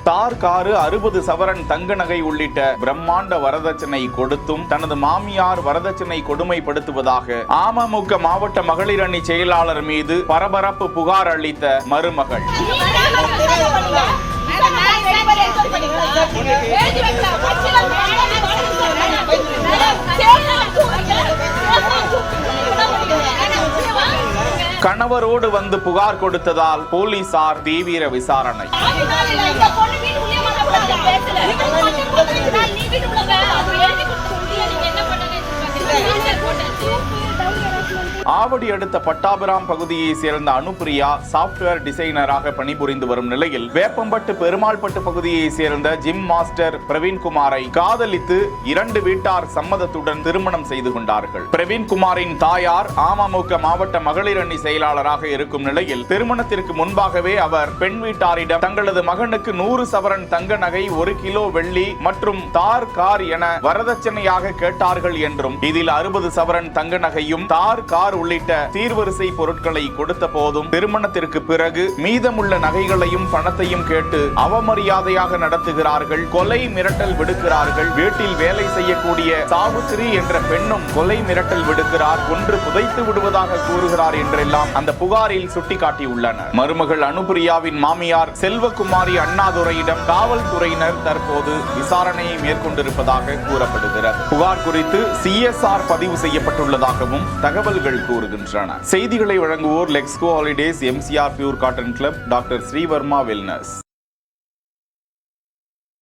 தார் காரு, 60 சவரன் தங்க நகை உள்ளிட்ட பிரம்மாண்ட வரதட்சணை கொடுத்தும் தனது மாமியார் வரதட்சணை கொடுமைப்படுத்துவதாக அமமுக மாவட்ட மகளிர் அணி செயலாளர் மீது பரபரப்பு புகார் அளித்த மருமகள். கணவரோடு வந்து புகார் கொடுத்ததால் போலீசார் தீவிர விசாரணை. ஆவடி அடுத்த பட்டாபிராம் பகுதியை சேர்ந்த அனுப்பிரியா சாப்ட்வேர் டிசைனராக பணிபுரிந்து வரும் நிலையில் வேப்பம்பட்டு பெருமாள்பட்டு பகுதியை சேர்ந்த ஜிம் மாஸ்டர் பிரவீன்குமாரை காதலித்து 2 வீட்டார் சம்மதத்துடன் திருமணம் செய்து கொண்டார்கள். பிரவீன்குமாரின் தாயார் அமமுக மாவட்ட மகளிர் அணி செயலாளராக இருக்கும் நிலையில் திருமணத்திற்கு முன்பாகவே அவர் பெண் வீட்டாரிடம் தங்களது மகனுக்கு 100 சவரன் தங்க நகை, 1 கிலோ வெள்ளி மற்றும் தார் கார் என வரதட்சணையாக கேட்டார்கள் என்றும் இதில் 60 சவரன் தங்க நகையும் தார் கார் உள்ளிட்ட சீர்வரிசை பொருட்களை கொடுத்த போதும் திருமணத்திற்கு பிறகு மீதமுள்ள நகைகளையும் பணத்தையும் கேட்டு அவமரியாதையாக நடத்துகிறார்கள், கொலை மிரட்டல் விடுக்கிறார்கள். வீட்டில் வேலை செய்யக்கூடிய சாவுத்திரி என்ற பெண்ணும் கொலை மிரட்டல் விடுக்கிறார், கொன்று புதைத்து விடுவதாக கூறுகிறார் என்றெல்லாம் அந்த புகாரில் சுட்டிக்காட்டியுள்ளனர். மருமகள் அனுப்பிரியாவின் மாமியார் செல்வகுமாரி அண்ணாதுரையிடம் காவல்துறையினர் தற்போது விசாரணையை மேற்கொண்டிருப்பதாக கூறப்படுகிறது. புகார் குறித்து CSR பதிவு செய்யப்பட்டுள்ளதாகவும் தகவல்கள் கூறுகின்றன. செய்திகளை வழங்குவோர் Lexco holidays, MCR pure cotton club, doctor Srivarma wellness.